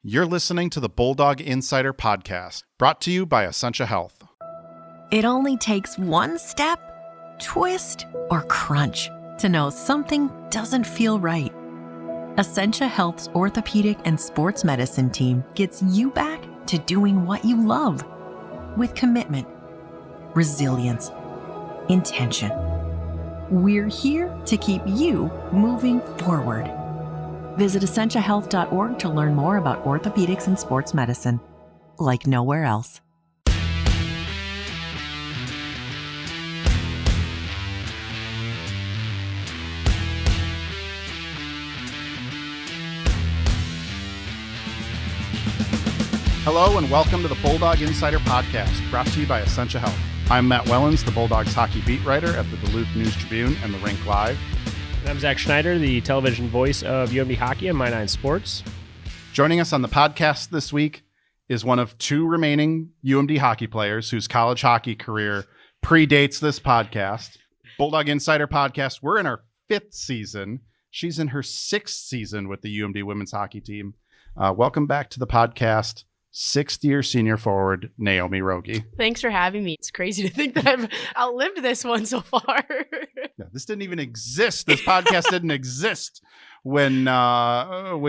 You're listening to the Bulldog Insider Podcast, brought to you by Essentia Health. It only takes one step, twist, or crunch to know something doesn't feel right. Essentia Health's orthopedic and sports medicine team gets you back to doing what you love with commitment, resilience, intention. We're here to keep you moving forward. Visit essentiahealth.org to learn more about orthopedics and sports medicine, like nowhere else. Hello and welcome to the Bulldog Insider Podcast, brought to you by Essentia Health. I'm Matt Wellens, the Bulldogs hockey beat writer at the Duluth News Tribune and the Rink Live. And I'm Zach Schneider, the television voice of UMD Hockey and My Nine Sports. Joining us on the podcast this week is one of two remaining UMD hockey players whose college hockey career predates this podcast. Bulldog Insider Podcast, we're in our 5th season. She's in her 6th season with the UMD women's hockey team. Welcome back to the podcast, 6th-year senior forward, Naomi Rogge. Thanks for having me. It's crazy to think that I've outlived this one so far. Yeah, this didn't even exist. This podcast didn't exist when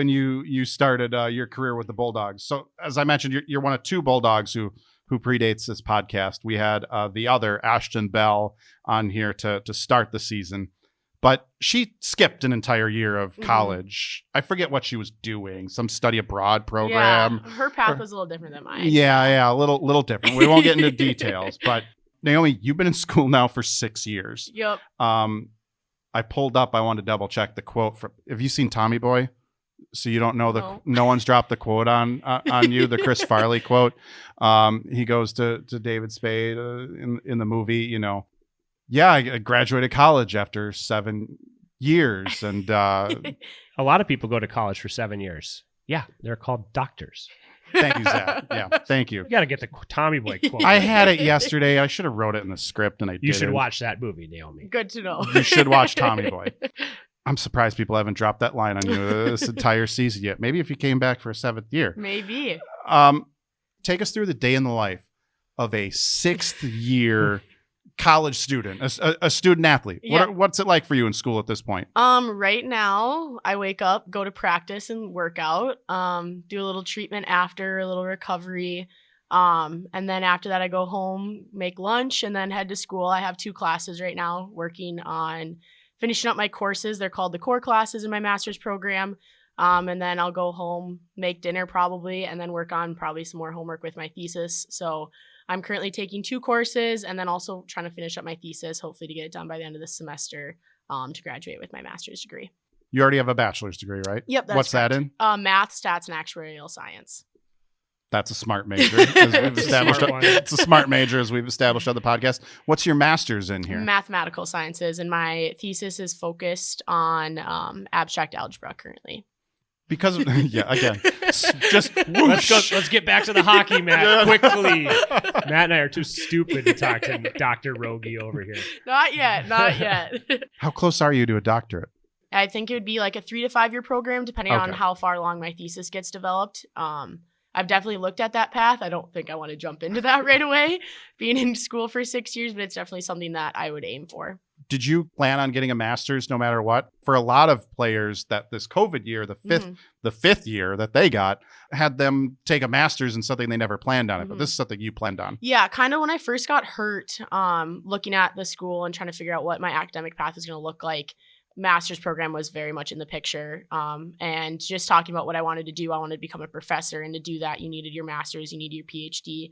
you started your career with the Bulldogs. So, as I mentioned, you're one of two Bulldogs who predates this podcast. We had the other, Ashton Bell, on here to start the season. But she skipped an entire year of college. I forget what she was doing. Some study abroad program. Yeah, her path was a little different than mine. Yeah, a little different. We won't get into details. But Naomi, you've been in school now for 6 years. Yep. I pulled up. I wanted to double check the quote. Have you seen Tommy Boy? So you don't know no one's dropped the quote on you. The Chris Farley quote. He goes to David Spade in the movie. You know. Yeah, I graduated college after 7 years. And a lot of people go to college for 7 years. Yeah, they're called doctors. Thank you, Zach. Yeah, thank you. You got to get the Tommy Boy quote. I had it yesterday. I should have wrote it in the script, and I didn't. You should watch that movie, Naomi. Good to know. You should watch Tommy Boy. I'm surprised people haven't dropped that line on you this entire season yet. Maybe if you came back for a 7th year. Maybe. Take us through the day in the life of a 6th-year college student, a student athlete. Yeah. What's it like for you in school at this point? Right now, I wake up, go to practice and work out, do a little treatment after, a little recovery. And then after that, I go home, make lunch, and then head to school. I have 2 classes right now, working on finishing up my courses. They're called the core classes in my master's program. And then I'll go home, make dinner probably, and then work on probably some more homework with my thesis. So I'm currently taking 2 courses and then also trying to finish up my thesis, hopefully to get it done by the end of the semester to graduate with my master's degree. You already have a bachelor's degree, right? Yep. What's correct. that in? Math, stats, and actuarial science. That's a smart major. As we've established. It's a smart major, as we've established on the podcast. What's your master's in here? Mathematical sciences, and my thesis is focused on abstract algebra currently. Because of, yeah, again, just whoosh. Let's get back to the hockey, Matt, quickly. Matt and I are too stupid to talk to Dr. Rogge over here. Not yet. How close are you to a doctorate? I think it would be like a 3 to 5 year program, depending on how far along my thesis gets developed. I've definitely looked at that path. I don't think I want to jump into that right away, being in school for 6 years, but it's definitely something that I would aim for. Did you plan on getting a master's no matter what? For a lot of players, that this COVID year, the fifth year that they got, had them take a master's in something they never planned on it. But this is something you planned on. Yeah, kind of when I first got hurt, looking at the school and trying to figure out what my academic path was going to look like, master's program was very much in the picture. And just talking about what I wanted to do, I wanted to become a professor. And to do that, you needed your master's, you needed your PhD.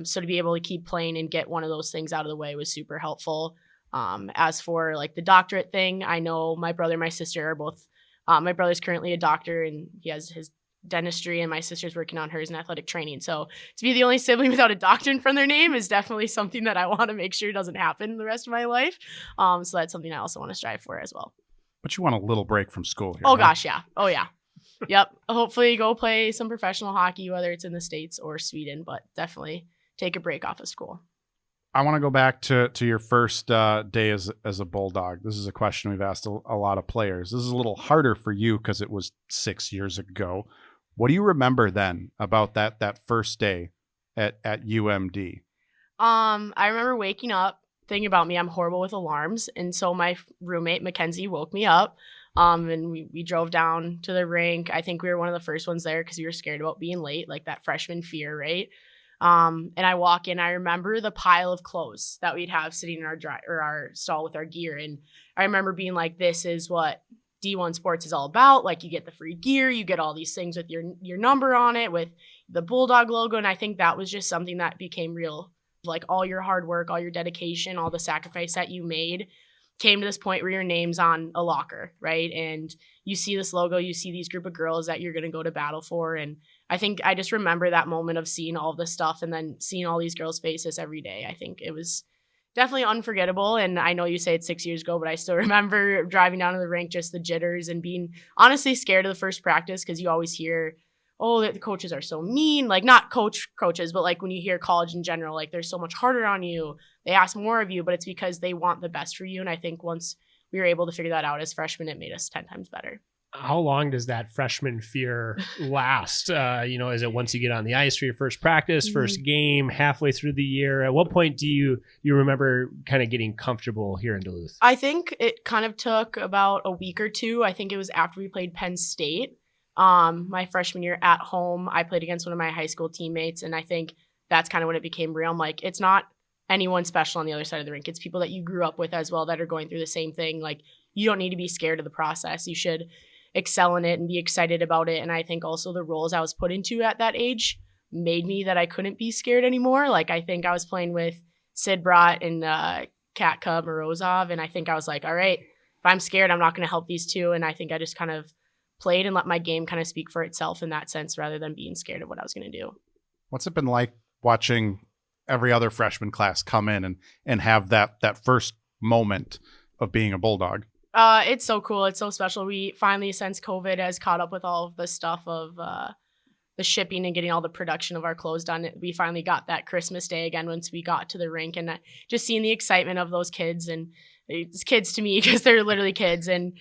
So to be able to keep playing and get one of those things out of the way was super helpful. As for like the doctorate thing, I know my brother and my sister are both, my brother's currently a doctor and he has his dentistry, and my sister's working on hers in athletic training. So to be the only sibling without a doctor in front of their name is definitely something that I want to make sure doesn't happen the rest of my life. So that's something I also want to strive for as well. But you want a little break from school here. Oh, right? Gosh, yeah. Oh, yeah. Yep. Hopefully go play some professional hockey, whether it's in the States or Sweden, but definitely take a break off of school. I want to go back to your first day as a Bulldog. This is a question we've asked a lot of players. This is a little harder for you because it was 6 years ago. What do you remember then about that first day at UMD? I remember waking up, thinking about me, I'm horrible with alarms. And so my roommate, Mackenzie, woke me up. And we drove down to the rink. I think we were one of the first ones there because we were scared about being late, like that freshman fear, right? And I walk in, I remember the pile of clothes that we'd have sitting in our stall with our gear. And I remember being like, this is what D1 sports is all about. Like, you get the free gear, you get all these things with your number on it, with the Bulldog logo. And I think that was just something that became real. Like, all your hard work, all your dedication, all the sacrifice that you made came to this point where your name's on a locker, right? And you see this logo, you see these group of girls that you're going to go to battle for. And I think I just remember that moment of seeing all this stuff and then seeing all these girls' faces every day. I think it was definitely unforgettable. And I know you say it's 6 years ago, but I still remember driving down to the rink, just the jitters and being honestly scared of the first practice, because you always hear, oh, the coaches are so mean. Like, not coaches, but like when you hear college in general, like they're so much harder on you. They ask more of you, but it's because they want the best for you. And I think once we were able to figure that out as freshmen, it made us 10 times better. How long does that freshman fear last? Is it once you get on the ice for your first practice, first game, halfway through the year? At what point do you remember kind of getting comfortable here in Duluth? I think it kind of took about a week or two. I think it was after we played Penn State. My freshman year at home, I played against one of my high school teammates, and I think that's kind of when it became real. I'm like, it's not anyone special on the other side of the rink. It's people that you grew up with as well that are going through the same thing. Like, you don't need to be scared of the process. You should excel in it and be excited about it. And I think also the roles I was put into at that age made me that I couldn't be scared anymore. Like, I think I was playing with Sid Brott and Katka Morozov, and I think I was like, all right, if I'm scared, I'm not going to help these two. And I think I just kind of played and let my game kind of speak for itself in that sense, rather than being scared of what I was going to do. What's it been like watching every other freshman class come in and have that first moment of being a Bulldog? It's so cool. It's so special. We finally, since COVID has caught up with all of the stuff of the shipping and getting all the production of our clothes done, we finally got that Christmas Day again once we got to the rink, and just seeing the excitement of those kids, and it's kids to me because they're literally kids, and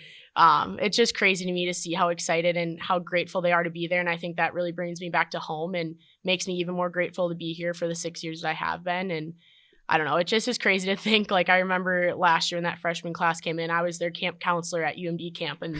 it's just crazy to me to see how excited and how grateful they are to be there. And I think that really brings me back to home and makes me even more grateful to be here for the 6 years that I have been. And I don't know, it just is crazy to think. Like, I remember last year when that freshman class came in, I was their camp counselor at UMD camp, and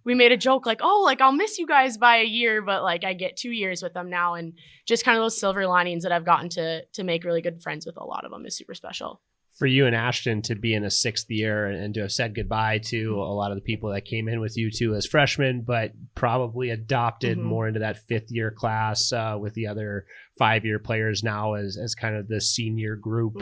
we made a joke like, oh, like, I'll miss you guys by a year, but like, I get 2 years with them now. And just kind of those silver linings that I've gotten to make really good friends with a lot of them is super special. For you and Ashton to be in a sixth year and to have said goodbye to a lot of the people that came in with you two as freshmen, but probably adopted more into that fifth year class with the other 5-year players now as kind of the senior group.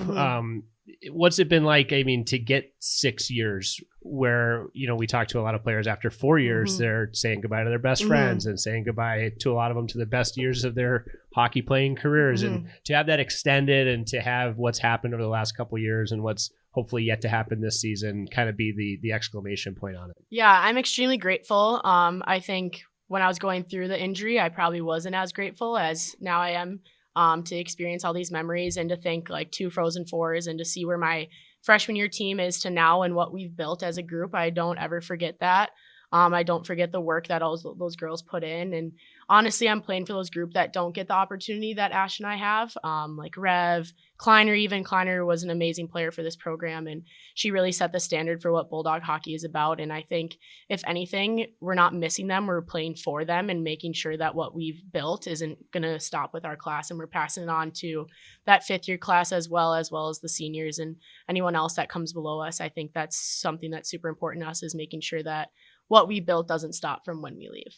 What's it been like, I mean, to get 6 years where, we talk to a lot of players after 4 years, they're saying goodbye to their best friends and saying goodbye to a lot of them to the best years of their hockey playing careers. And to have that extended and to have what's happened over the last couple of years and what's hopefully yet to happen this season kind of be the exclamation point on it. Yeah, I'm extremely grateful. I think when I was going through the injury, I probably wasn't as grateful as now I am. To experience all these memories and to think like 2 Frozen Fours and to see where my freshman year team is to now and what we've built as a group. I don't ever forget that. I don't forget the work that all those girls put in. And honestly, I'm playing for those group that don't get the opportunity that Ash and I have, like Rev, Kleiner. Even Kleiner was an amazing player for this program, and she really set the standard for what Bulldog hockey is about. And I think, if anything, we're not missing them. We're playing for them and making sure that what we've built isn't going to stop with our class, and we're passing it on to that fifth year class as well as the seniors and anyone else that comes below us. I think that's something that's super important to us, is making sure that what we built doesn't stop from when we leave.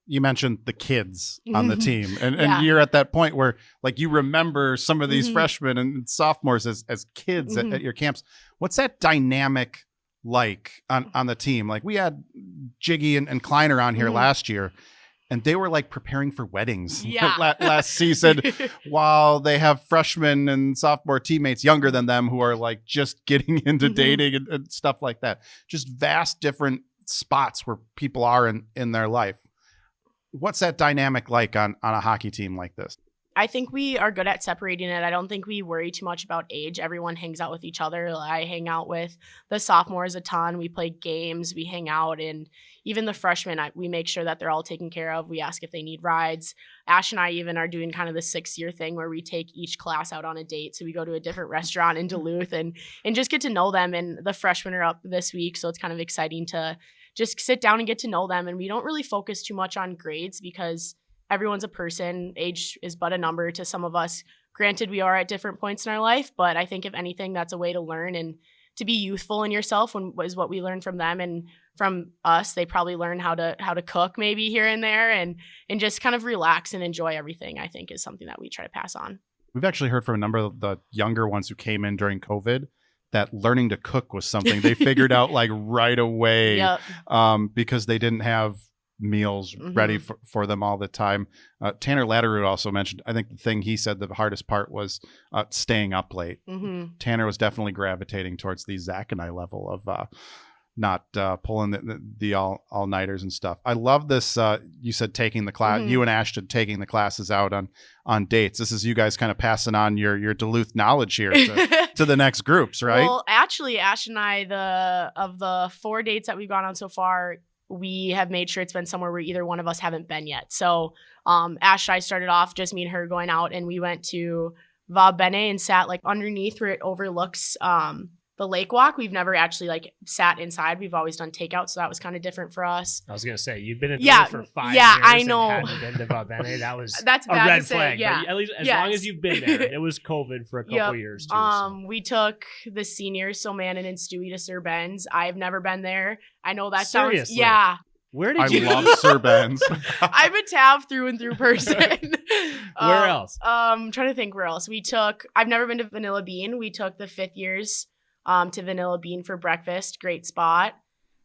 You mentioned the kids on the team, and you're at that point where, like, you remember some of these freshmen and sophomores as kids at your camps. What's that dynamic like on the team? Like, we had Jiggy and Kleiner on here last year, and they were like preparing for weddings last season, while they have freshmen and sophomore teammates younger than them who are like just getting into dating and stuff like that. Just vast different spots where people are in their life. What's that dynamic like on a hockey team like this? I think we are good at separating it. I don't think we worry too much about age. Everyone hangs out with each other. I hang out with the sophomores a ton. We play games, we hang out, and even the freshmen, we make sure that they're all taken care of. We ask if they need rides. Ash and I even are doing kind of the 6-year thing where we take each class out on a date. So we go to a different restaurant in Duluth and just get to know them. And the freshmen are up this week, so it's kind of exciting to just sit down and get to know them. And we don't really focus too much on grades because everyone's a person. Age is but a number to some of us. Granted, we are at different points in our life, but I think if anything, that's a way to learn and to be youthful in yourself is what we learned from them. And from us, they probably learn how to cook maybe here and there and just kind of relax and enjoy everything, I think is something that we try to pass on. We've actually heard from a number of the younger ones who came in during COVID that learning to cook was something they figured out like right away. Yep. Because they didn't have meals ready for them all the time. Tanner Latterroot also mentioned, I think the thing he said the hardest part was staying up late. Tanner was definitely gravitating towards the Zach and I level of not pulling the all-nighters and stuff. I love this. You said taking the class, you and Ashton taking the classes out on dates. This is you guys kind of passing on your Duluth knowledge here to the next groups, right? Well, actually, Ash and I, of the 4 dates that we've gone on so far, we have made sure it's been somewhere where either one of us haven't been yet. So Ash and I started off just me and her going out, and we went to Va Bene and sat like underneath where it overlooks the lake walk. We've never actually like sat inside. We've always done takeout, so that was kind of different for us. I was gonna say you've been in Duluth for 5 years. I know. And hadn't been to Va Bene. That's a bad red to say, flag. yeah. But at least as long as you've been there, it was COVID for a couple years too. So. We took the seniors, so Manon and Stewie, to Sir Ben's. I've never been there. I know that sounds yeah. Where did you? I love Sir Ben's. I'm a Tav through and through person. Where else? I'm trying to think where else. I've never been to Vanilla Bean. We took the 5th years to Vanilla Bean for breakfast. Great spot.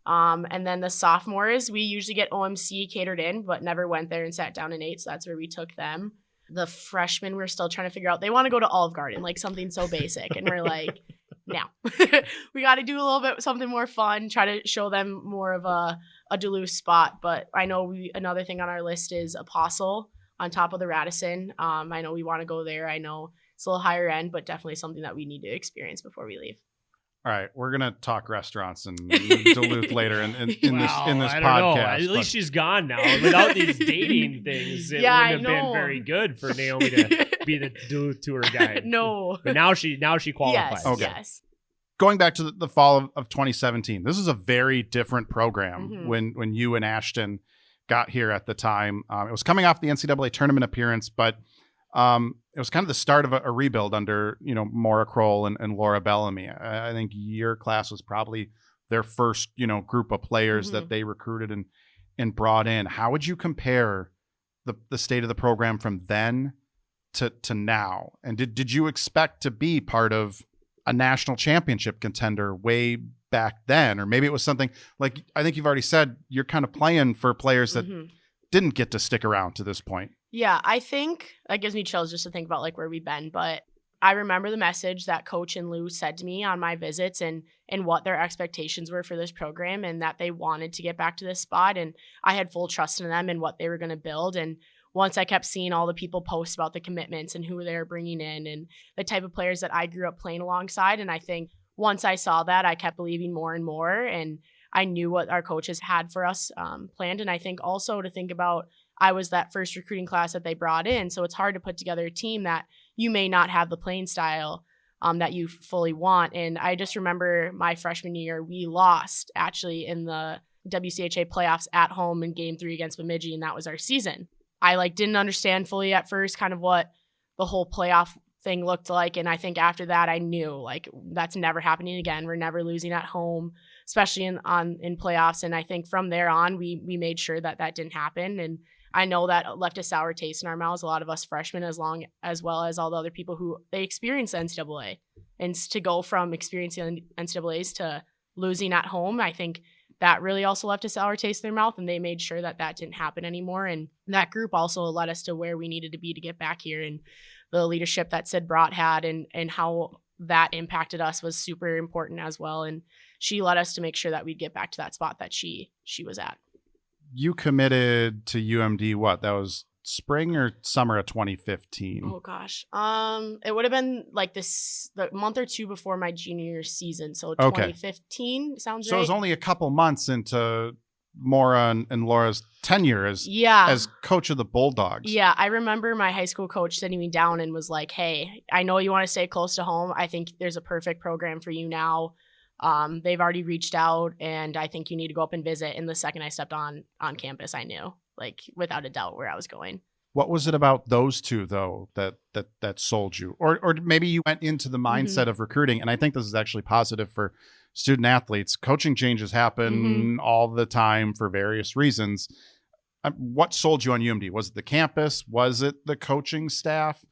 And then the sophomores, we usually get OMC catered in, but never went there and sat down and ate. So that's where we took them. The freshmen, we're still trying to figure out. They want to go to Olive Garden, like something so basic. And we're like, no, we got to do a little bit something more fun, try to show them more of a Duluth spot. But I know another thing on our list is Apostle on top of the Radisson. I know we want to go there. I know it's a little higher end, but definitely something that we need to experience before we leave. All right, we're gonna talk restaurants in Duluth later in this podcast. At least she's gone now. Without these dating things, it wouldn't have been very good for Naomi to be the Duluth tour guide. No, but now she qualifies. Yes, okay. Yes. Going back to the fall of 2017, this is a very different program when you and Ashton got here at the time. It was coming off the NCAA tournament appearance, but it was kind of the start of a rebuild under, Maura Crowell and Laura Bellamy. I think your class was probably their first, group of players that they recruited and brought in. How would you compare the state of the program from then to now? And did you expect to be part of a national championship contender way back then? Or maybe it was something like, I think you've already said you're kind of playing for players that didn't get to stick around to this point. Yeah, I think that gives me chills just to think about like where we've been. But I remember the message that Coach and Lou said to me on my visits and what their expectations were for this program and that they wanted to get back to this spot. And I had full trust in them and what they were going to build. And once I kept seeing all the people post about the commitments and who they're bringing in and the type of players that I grew up playing alongside. And I think once I saw that, I kept believing more and more. And I knew what our coaches had for us planned. And I think also to think about, I was that first recruiting class that they brought in. So it's hard to put together a team that you may not have the playing style that you fully want. And I just remember my freshman year, we lost actually in the WCHA playoffs at home in game 3 against Bemidji. And that was our season. I didn't understand fully at first kind of what the whole playoff thing looked like. And I think after that, I knew that's never happening again. We're never losing at home, especially in playoffs. And I think from there on, we made sure that didn't happen. And I know that left a sour taste in our mouths, a lot of us freshmen, as well as all the other people who they experienced the NCAA. And to go from experiencing NCAAs to losing at home, I think that really also left a sour taste in their mouth, and they made sure that didn't happen anymore. And that group also led us to where we needed to be to get back here. And the leadership that Sid Brott had and how that impacted us was super important as well. And she led us to make sure that we'd get back to that spot that she was at. You committed to UMD, what? That was spring or summer of 2015? Oh gosh. It would have been like the month or two before my junior season. So 2015 sounds so right. it was only a couple months into Maura and Laura's tenure as coach of the Bulldogs. Yeah, I remember my high school coach sitting me down and was like, "Hey, I know you want to stay close to home. I think there's a perfect program for you now. They've already reached out, and I think you need to go up and visit." And the second I stepped on campus, I knew, like, without a doubt, where I was going. What was it about those two, though, that sold you? Or maybe you went into the mindset of recruiting, and I think this is actually positive for student athletes. Coaching changes happen all the time for various reasons. What sold you on UMD? Was it the campus? Was it the coaching staff?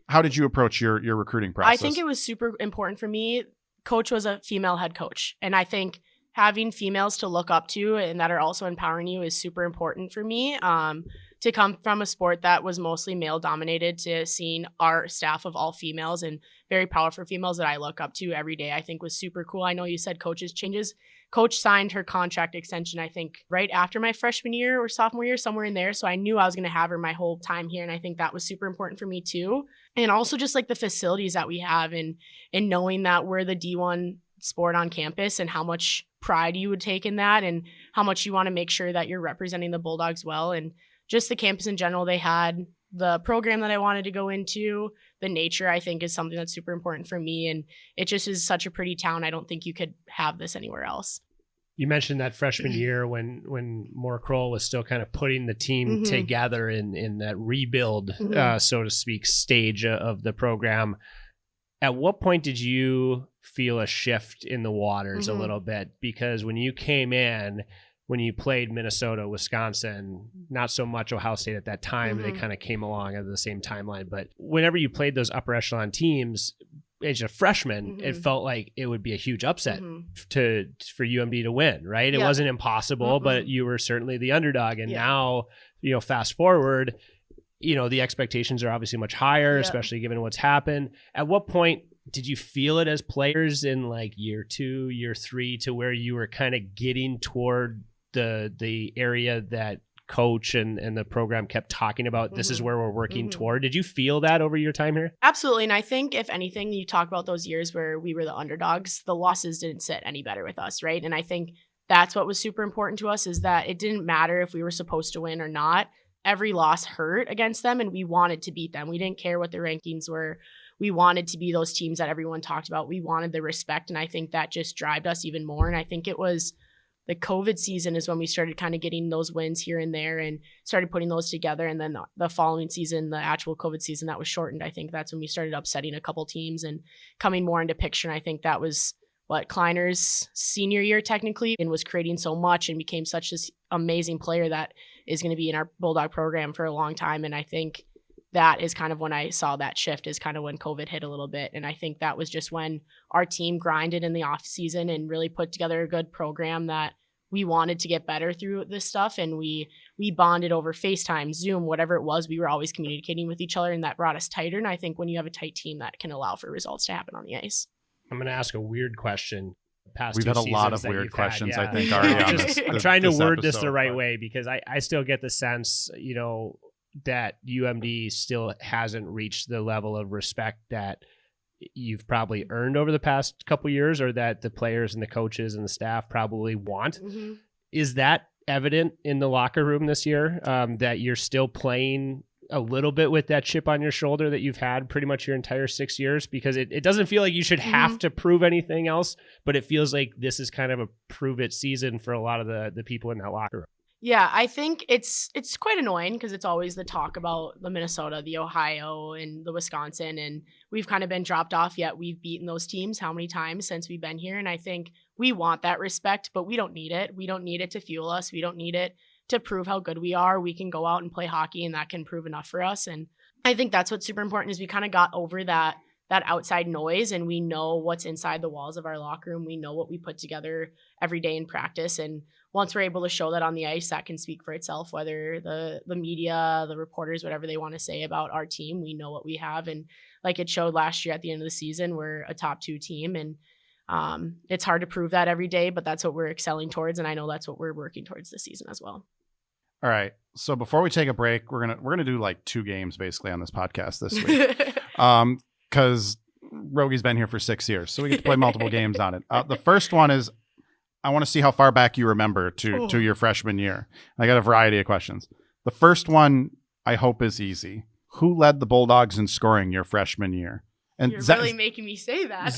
How did you approach your recruiting process? I think it was super important for me. Coach was a female head coach, and I think having females to look up to and that are also empowering you is super important for me. To come from a sport that was mostly male dominated to seeing our staff of all females and very powerful females that I look up to every day, I think was super cool. I know you said coaches changes. Coach signed her contract extension, I think, right after my freshman year or sophomore year, somewhere in there. So I knew I was going to have her my whole time here. And I think that was super important for me too. And also just like the facilities that we have and knowing that we're the D1 sport on campus and how much pride you would take in that and how much you want to make sure that you're representing the Bulldogs well. And just the campus in general, they had the program that I wanted to go into. The nature, I think, is something that's super important for me. And it just is such a pretty town. I don't think you could have this anywhere else. You mentioned that freshman year when Maura Crowell was still kind of putting the team together in that rebuild, so to speak, stage of the program. At what point did you feel a shift in the waters a little bit? Because when you came in, when you played Minnesota, Wisconsin, not so much Ohio State at that time, they kind of came along at the same timeline. But whenever you played those upper echelon teams, as a freshman, it felt like it would be a huge upset for UMD to win, right? It wasn't impossible, but you were certainly the underdog. And now, fast forward, the expectations are obviously much higher, especially given what's happened. At what point did you feel it as players in like year 2, year 3, to where you were kind of getting toward the area that coach and the program kept talking about? This is where we're working toward. Did you feel that over your time here? Absolutely. And I think if anything, you talk about those years where we were the underdogs, the losses didn't sit any better with us, right? And I think that's what was super important to us, is that it didn't matter if we were supposed to win or not. Every loss hurt against them, and we wanted to beat them. We didn't care what the rankings were. We wanted to be those teams that everyone talked about. We wanted the respect, and I think that just drove us even more. And I think it was the COVID season is when we started kind of getting those wins here and there and started putting those together. And then the following season, the actual COVID season that was shortened, I think that's when we started upsetting a couple teams and coming more into picture. And I think that was Kleiner's senior year technically, and was creating so much and became such this amazing player that is going to be in our Bulldog program for a long time. And I think that is kind of when I saw that shift, is kind of when COVID hit a little bit. And I think that was just when our team grinded in the off season and really put together a good program that we wanted to get better through this stuff. And we bonded over FaceTime, Zoom, whatever it was. We were always communicating with each other, and that brought us tighter. And I think when you have a tight team, that can allow for results to happen on the ice. I'm going to ask a weird question. We've had a lot of weird questions, I think, already on this. I'm trying to word this the right way, because I still get the sense, that UMD still hasn't reached the level of respect that you've probably earned over the past couple of years, or that the players and the coaches and the staff probably want. Is that evident in the locker room this year, that you're still playing a little bit with that chip on your shoulder that you've had pretty much your entire 6 years? Because it doesn't feel like you should have to prove anything else, but it feels like this is kind of a prove it season for a lot of the people in that locker room. Yeah, I think it's quite annoying, because it's always the talk about the Minnesota, the Ohio, and the Wisconsin, and we've kind of been dropped off, yet we've beaten those teams how many times since we've been here. And I think we want that respect, but we don't need it. We don't need it to fuel us. We don't need it to prove how good we are. We can go out and play hockey, and that can prove enough for us. And I think that's what's super important, is we kind of got over that outside noise, and we know what's inside the walls of our locker room. We know what we put together every day in practice. And once we're able to show that on the ice, that can speak for itself, whether the media, the reporters, whatever they want to say about our team, we know what we have. And like it showed last year at the end of the season, we're a top 2 team, and it's hard to prove that every day, but that's what we're excelling towards. And I know that's what we're working towards this season as well. All right. So before we take a break, we're gonna do like 2 games basically on this podcast this week. Because Rogge's been here for 6 years, so we get to play multiple games on it. The first one is I want to see how far back you remember to your freshman year. I got a variety of questions. The first one I hope is easy. Who led the Bulldogs in scoring your freshman year? And You're really making me say that.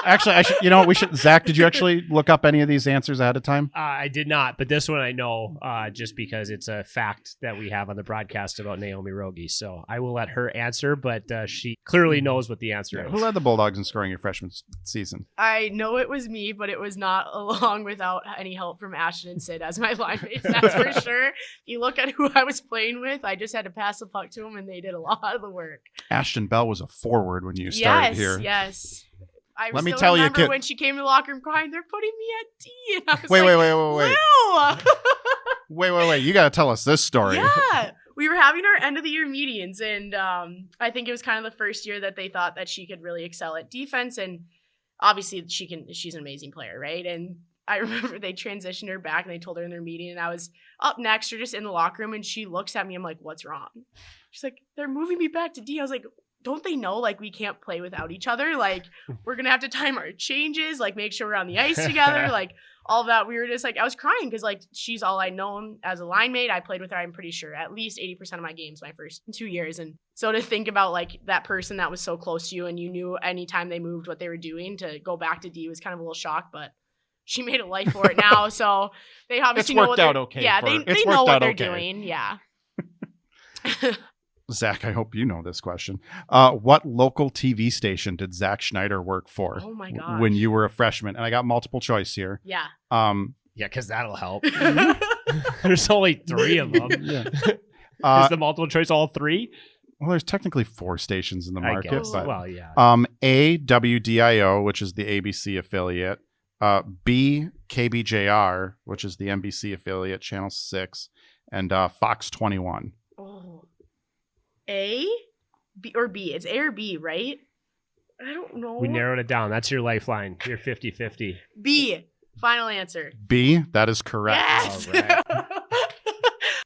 Actually, I should. You know, we should. Zach, did you actually look up any of these answers ahead of time? I did not, but this one I know just because it's a fact that we have on the broadcast about Naomi Rogge. So I will let her answer, but she clearly knows what the answer is. Who led the Bulldogs in scoring your freshman season? I know it was me, but it was not along without any help from Ashton and Sid as my line mates. That's for sure. If you look at who I was playing with, I just had to pass the puck to them, and they did a lot of the work. Ashton Bell was a forward when you started here. Yes. I Let me tell you, remember when she came to the locker room crying, they're putting me at D. And I was Wait. Wait. You got to tell us this story. Yeah. We were having our end of the year meetings, and I think it was kind of the first year that they thought that she could really excel at defense. And obviously she's an amazing player, right? And I remember they transitioned her back and they told her in their meeting, and I was up next or just in the locker room, and she looks at me. I'm like, what's wrong? She's like, they're moving me back to D. I was like, don't they know, like, we can't play without each other? Like, we're going to have to time our changes, like, make sure we're on the ice together, like, all of that. We were just, like, I was crying because, like, she's all I'd known as a line mate. I played with her, I'm pretty sure, at least 80% of my games my first 2 years. And so to think about, like, that person that was so close to you and you knew anytime they moved what they were doing, to go back to D was kind of a little shock, but she made a life for it now. So they obviously know what they're doing. Yeah, they know what they're doing. Yeah. Zach, I hope you know this question. What local TV station did Zach Schneider work for? Oh my gosh. When you were a freshman? And I got multiple choice here. Yeah. Yeah, because that'll help. There's only 3 of them. Yeah. Is the multiple choice all 3? Well, there's technically 4 stations in the market. But, well, yeah. A, WDIO, which is the ABC affiliate. B, KBJR, which is the NBC affiliate, Channel 6. And Fox 21. Oh. A, B, or B? It's A or B, right? I don't know. We narrowed it down. That's your lifeline. You're 50-50. B. Final answer. B. That is correct. Yes. All right.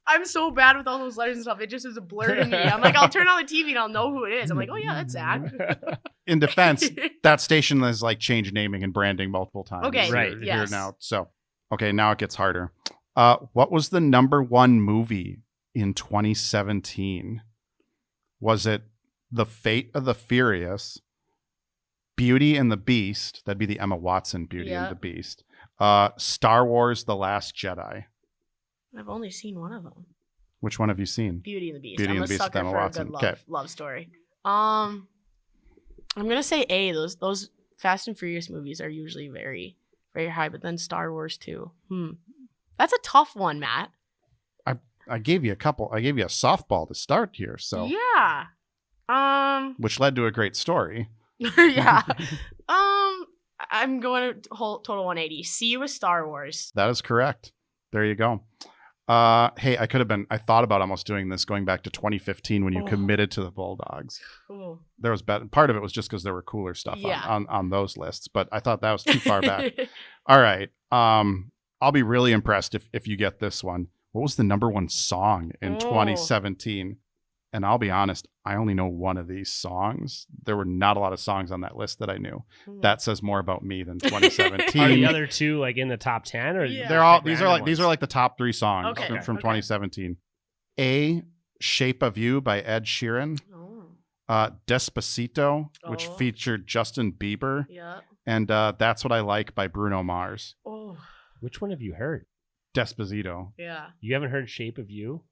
I'm so bad with all those letters and stuff. It just is a blur to me. I'm like, I'll turn on the TV and I'll know who it is. I'm like, oh yeah, that's Zach. In defense, that station has like changed naming and branding multiple times. Okay, right. Here now. So, okay, now it gets harder. What was the #1 movie in 2017? Was it The Fate of the Furious, Beauty and the Beast? That'd be the Emma Watson Beauty and the Beast. Star Wars: The Last Jedi. I've only seen one of them. Which one have you seen? Beauty and the Beast. Beauty I'm and a the Beast sucker with Emma for Watson. a good love story. I'm gonna say A. Those Fast and Furious movies are usually very, very high, but then Star Wars too. That's a tough one, Matt. I gave you a couple. I gave you a softball to start here, so yeah. Which led to a great story. Yeah. I'm going to total 180. C was Star Wars. That is correct. There you go. Hey, I thought about almost doing this going back to 2015 when you committed to the Bulldogs. Ooh. There was part of it was just because there were cooler stuff on those lists, but I thought that was too far back. All right. I'll be really impressed if you get this one. What was the #1 song in 2017? And I'll be honest, I only know one of these songs. There were not a lot of songs on that list that I knew. That says more about me than 2017. Are the other 2 like in the top 10 or they're all these are like the top 3 songs from 2017. A, Shape of You by Ed Sheeran. Despacito, which featured Justin Bieber. Yeah. And That's What I Like by Bruno Mars. Oh. Which one have you heard? Despacito. Yeah. You haven't heard Shape of You?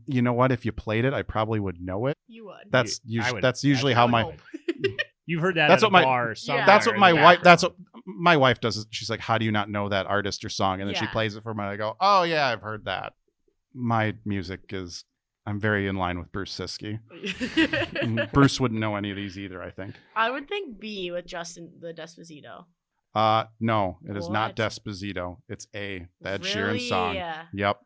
You know what? If you played it, I probably would know it. You would. That's usually how my. You've heard that. That's at what my. bar That's what my wife. That's what my wife does. She's like, "How do you not know that artist or song?" And then she plays it for me. And I go, "Oh yeah, I've heard that." My music is. I'm very in line with Bruce Siskey. Bruce wouldn't know any of these either. I think. I would think B with Justin the Despacito. No, it is not Despacito. It's A, the Ed Sheeran song. Yeah. Yep.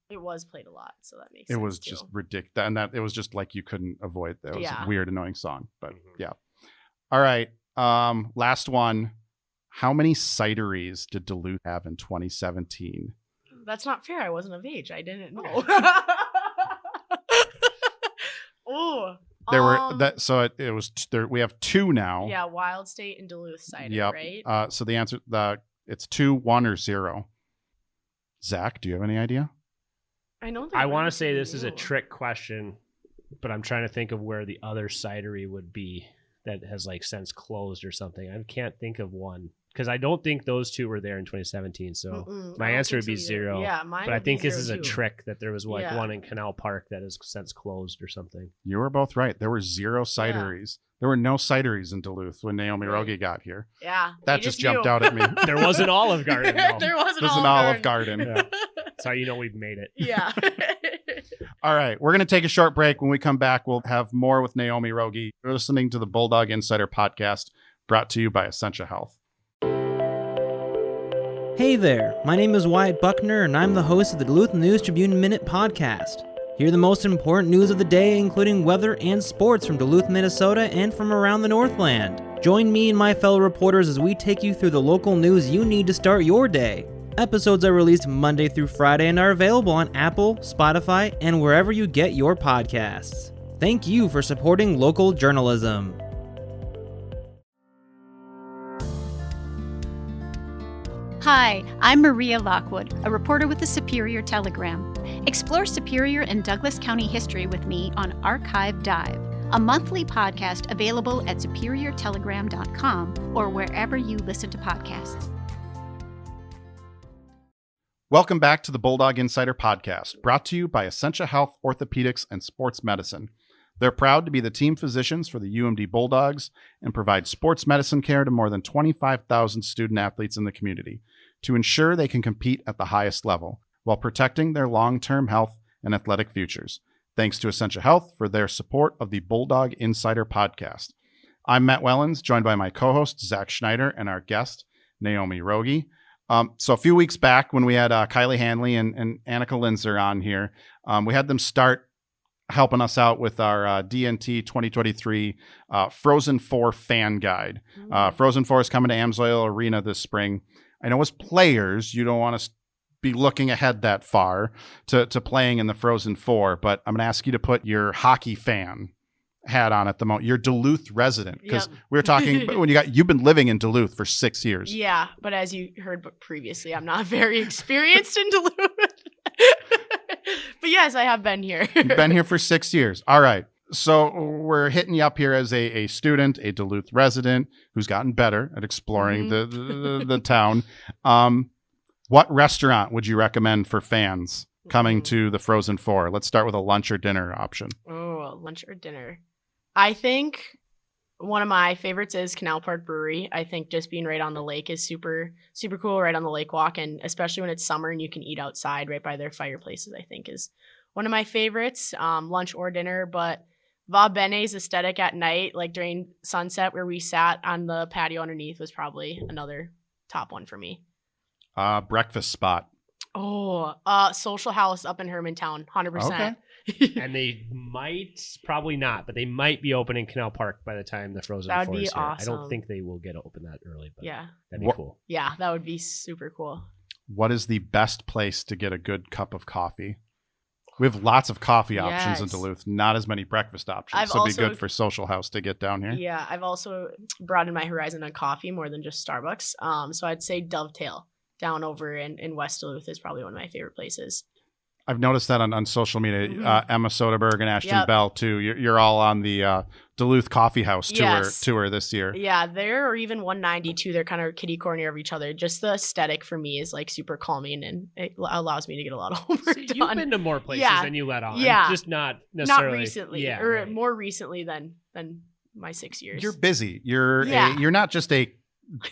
It was played a lot, so that makes sense. It was just ridiculous. And it was just like you couldn't avoid that. It was a weird, annoying song. But yeah. All right. Last one. How many cideries did Duluth have in 2017? That's not fair. I wasn't of age. I didn't know. Oh. There were that, so it was there. We have 2 now. Yeah, Wild State and Duluth cited, Yep. right? So the answer, it's 2, 1, or 0. Zach, do you have any idea? I want to say this is a trick question, but I'm trying to think of where the other cidery would be that has like since closed or something. I can't think of one because I don't think those 2 were there in 2017. So my answer would be 0. Yeah, mine. But I think this is a too. trick that there was like one in Canal Park that has since closed or something. You were both right. There were 0 cideries. Yeah. There were no cideries in Duluth when Naomi Rogge got here. Yeah. That just jumped out at me. There was an Olive Garden. There was an Olive Garden. Yeah. That's how you know we've made it. Yeah. All right. We're going to take a short break. When we come back, we'll have more with Naomi Rogge. You're listening to the Bulldog Insider Podcast, brought to you by Essentia Health. Hey there. My name is Wyatt Buckner, and I'm the host of the Duluth News Tribune Minute Podcast. Hear the most important news of the day, including weather and sports from Duluth, Minnesota, and from around the Northland. Join me and my fellow reporters as we take you through the local news you need to start your day. Episodes are released Monday through Friday and are available on Apple, Spotify, and wherever you get your podcasts. Thank you for supporting local journalism. Hi, I'm Maria Lockwood, a reporter with the Superior Telegram. Explore Superior and Douglas County history with me on Archive Dive, a monthly podcast available at superiortelegram.com or wherever you listen to podcasts. Welcome back to the Bulldog Insider Podcast, brought to you by Essentia Health Orthopedics and Sports Medicine. They're proud to be the team physicians for the UMD Bulldogs and provide sports medicine care to more than 25,000 student athletes in the community to ensure they can compete at the highest level while protecting their long-term health and athletic futures. Thanks to Essentia Health for their support of the Bulldog Insider Podcast. I'm Matt Wellens, joined by my co-host Zach Schneider and our guest, Naomi Rogge. So a few weeks back when we had Kylie Hanley and Annika Linzer on here, we had them start helping us out with our DNT 2023 Frozen Four fan guide. Frozen Four is coming to Amsoil Arena this spring. I know as players, you don't want to be looking ahead that far to playing in the Frozen Four, but I'm going to ask you to put your hockey fan hat on at the moment. You're Duluth resident, because we were talking when you've been living in Duluth for 6 years. Yeah, but as you heard previously, I'm not very experienced in Duluth. But yes, I have been here. You've been here for 6 years. All right. So we're hitting you up here as a student, a Duluth resident who's gotten better at exploring the town. What restaurant would you recommend for fans coming to the Frozen Four? Let's start with a lunch or dinner option. Oh, lunch or dinner. I think one of my favorites is Canal Park Brewery. I think just being right on the lake is super, super cool, right on the lake walk. And especially when it's summer and you can eat outside right by their fireplaces, I think is one of my favorites, lunch or dinner. But Va Bene's aesthetic at night, like during sunset where we sat on the patio underneath, was probably another top one for me. Breakfast spot. Oh, Social House up in Hermantown, 100%. Okay. And they might, probably not, but they might be open in Canal Park by the time the Frozen Four is here. Awesome. I don't think they will get open that early, but yeah, that'd be cool. Yeah, that would be super cool. What is the best place to get a good cup of coffee? We have lots of coffee options in Duluth, not as many breakfast options. So it'd be good for Social House to get down here. Yeah, I've also broadened my horizon on coffee more than just Starbucks. So I'd say Dovetail down over in West Duluth is probably one of my favorite places. I've noticed that on social media. Emma Soderberg and Ashton Bell too. You're all on the Duluth Coffee House tour this year. Yeah, there, or even 192. They're kind of kitty corner of each other. Just the aesthetic for me is like super calming, and it allows me to get a lot of homework done. You've been to more places than you let on. Yeah, just not necessarily. Not recently, more recently than my 6 years. You're busy. You're not just a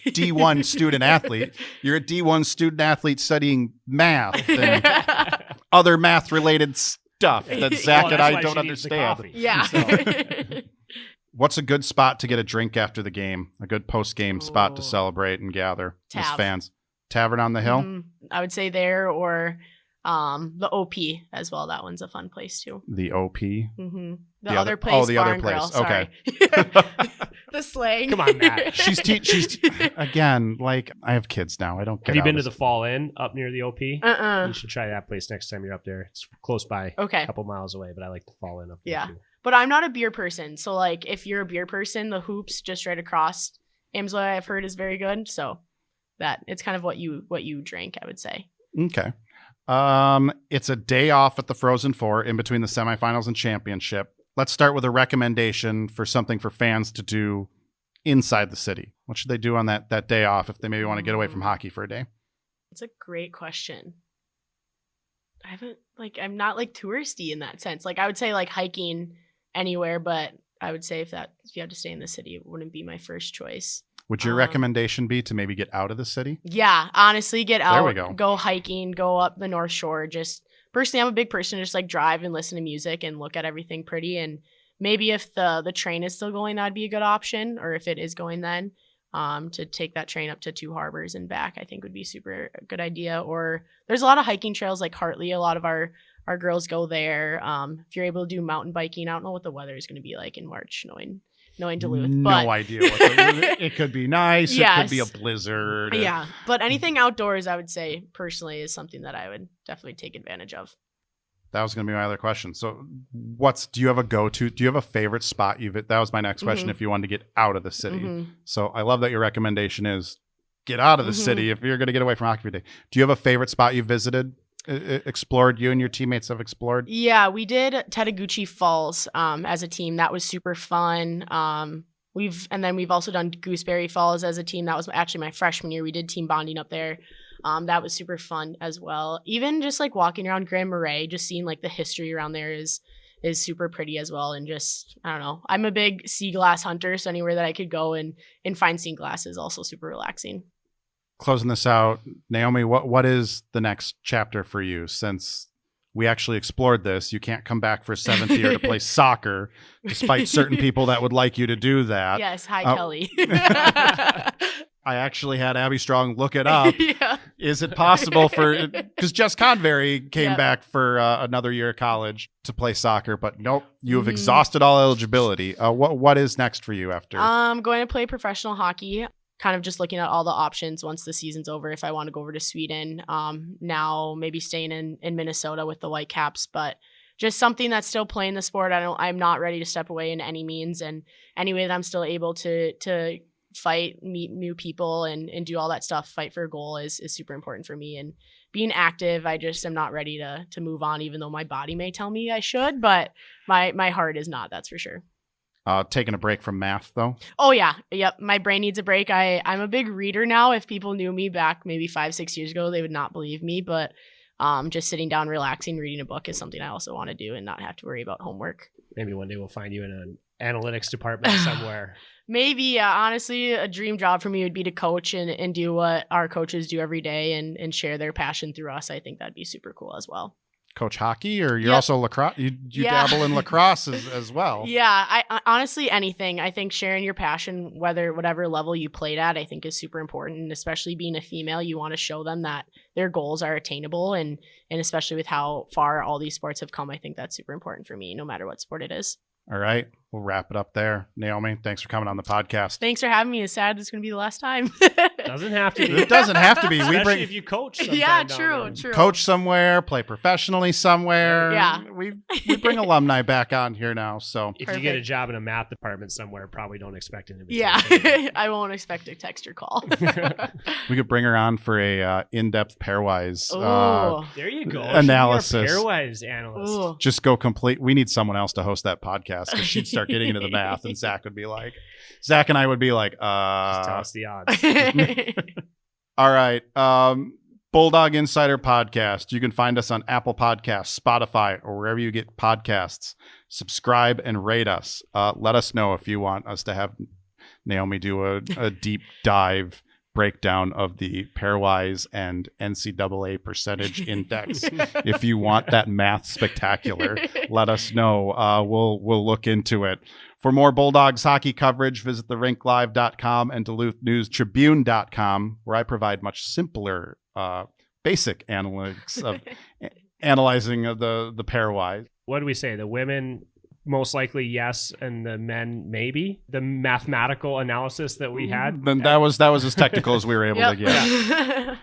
D1 student athlete. You're a D1 student athlete studying math and other math related stuff that Zach and I don't understand. Yeah. What's a good spot to get a drink after the game? A good post game spot to celebrate and gather as fans? Tavern on the Hill? I would say there, or the OP as well. That one's a fun place too. The OP? The other place. Oh, the other place. Grill, okay. the slang. Come on, Matt. She's again, like, I have kids now. I don't get Have you been out to of- the Fall Inn up near the OP? You should try that place next time you're up there. It's close by, Okay. a couple miles away, but I like the Fall Inn up there Yeah. too. But I'm not a beer person. So, like, if you're a beer person, the Hoops just right across Amsoil, I've heard, is very good. So that it's kind of what you drink, I would say. Okay. It's a day off at the Frozen Four in between the semifinals and championship. Let's start with a recommendation for something for fans to do inside the city. What should they do on that day off if they maybe want to get away from hockey for a day? It's a great question. I'm not like touristy in that sense. Like, I would say like hiking anywhere, but I would say if you have to stay in the city, it wouldn't be my first choice. Would your recommendation be to maybe get out of the city? Yeah, honestly, get out, There we go. Go hiking, go up the North Shore. Just personally, I'm a big person to just like drive and listen to music and look at everything pretty. And maybe if the train is still going, that'd be a good option. Or if it is going then, to take that train up to Two Harbors and back, I think would be super a good idea. Or there's a lot of hiking trails like Hartley. A lot of our girls go there. If you're able to do mountain biking, I don't know what the weather is going to be like in March, knowing Duluth. But No idea. It could be nice. Yes. It could be a blizzard. yeah, but anything outdoors, I would say personally is something that I would definitely take advantage of. That was going to be my other question. So do you have a go-to? Do you have a favorite spot that was my next question if you wanted to get out of the city. So I love that your recommendation is get out of the city if you're going to get away from hockey for a day. Do you have a favorite spot you visited, explored, you and your teammates have explored? Yeah, we did Tateguchi Falls as a team. That was super fun. We've also done Gooseberry Falls as a team. That was actually my freshman year. We did team bonding up there. That was super fun as well. Even just like walking around Grand Marais, just seeing like the history around there is super pretty as well. And just, I don't know, I'm a big sea glass hunter, so anywhere that I could go and find sea glass is also super relaxing. Closing this out, Naomi, what is the next chapter for you? Since we actually explored this, you can't come back for a seventh year to play soccer, despite certain people that would like you to do that. Yes, hi Kelly. I actually had Abby Strong look it up. Yeah. Is it possible because Jess Convery came back for another year of college to play soccer, but nope, you have exhausted all eligibility. What is next for you after? I'm going to play professional hockey. Kind of just looking at all the options once the season's over. If I want to go over to Sweden, now maybe staying in Minnesota with the Whitecaps, but just something that's still playing the sport. I'm not ready to step away in any means, and any way that I'm still able to fight, meet new people, and do all that stuff, fight for a goal is super important for me. And being active, I just am not ready to move on, even though my body may tell me I should, but my heart is not, that's for sure. Taking a break from math, though? Oh, yeah. Yep. My brain needs a break. I'm a big reader now. If people knew me back maybe 5-6 years ago, they would not believe me. But just sitting down, relaxing, reading a book is something I also want to do and not have to worry about homework. Maybe one day we'll find you in an analytics department somewhere. Maybe. Honestly, a dream job for me would be to coach and do what our coaches do every day and share their passion through us. I think that'd be super cool as well. Coach hockey, or you're also lacrosse? You dabble in lacrosse as well. Yeah, I honestly, anything. I think sharing your passion, whatever level you played at, I think is super important. And especially being a female, you want to show them that their goals are attainable. And especially with how far all these sports have come, I think that's super important for me, no matter what sport it is. All right. We'll wrap it up there. Naomi, thanks for coming on the podcast. Thanks for having me. It's sad it's going to be the last time. Doesn't have to be. It doesn't have to be. Especially if you coach. Yeah, true. Coach somewhere, play professionally somewhere. Yeah. We bring alumni back on here now. So if you get a job in a math department somewhere, probably don't expect an invitation. Yeah, I won't expect a text or call. we could bring her on for a in-depth pairwise there you go. analysis. Pairwise analyst. Ooh. Just go complete. We need someone else to host that podcast because she'd start getting into the math, and Zach and I would be like, Just tell us the odds. All right. Bulldog Insider Podcast. You can find us on Apple Podcasts, Spotify, or wherever you get podcasts. Subscribe and rate us. Let us know if you want us to have Naomi do a deep dive breakdown of the pairwise and NCAA percentage index. If you want that math spectacular, let us know. We'll look into it. For more Bulldogs hockey coverage, visit therinklive.com and DuluthNewsTribune.com, where I provide much simpler, basic analytics of analyzing of the pairwise. What do we say? The women most likely yes, and the men maybe. The mathematical analysis that we had. Then that was as technical as we were able to get.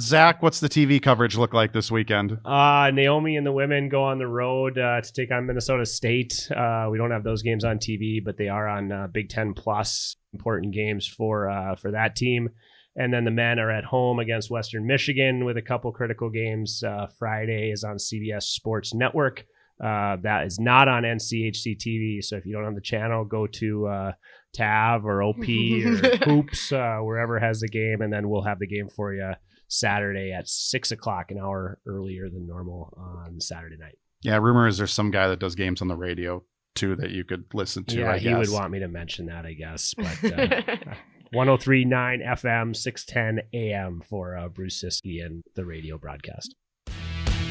Zach, what's the TV coverage look like this weekend? Naomi and the women go on the road to take on Minnesota State. We don't have those games on TV, but they are on Big Ten Plus. Important games for that team. And then the men are at home against Western Michigan with a couple critical games. Friday is on CBS Sports Network. That is not on NCHC TV. So if you don't have the channel, go to TAV or OP or Hoops, wherever has the game. And then we'll have the game for you Saturday at 6 o'clock, an hour earlier than normal on Saturday night. Yeah, rumor is there's some guy that does games on the radio too that you could listen to. Yeah, he would want me to mention that, I guess. But 103.9 FM, 610 AM for Bruce Siskey and the radio broadcast.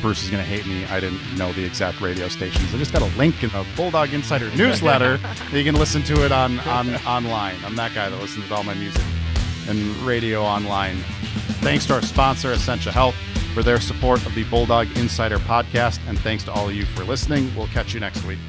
Bruce is going to hate me. I didn't know the exact radio stations. I just got a link in the Bulldog Insider newsletter that you can listen to it on online. I'm that guy that listens to all my music and radio online. Thanks to our sponsor, Essentia Health, for their support of the Bulldog Insider Podcast. And thanks to all of you for listening. We'll catch you next week.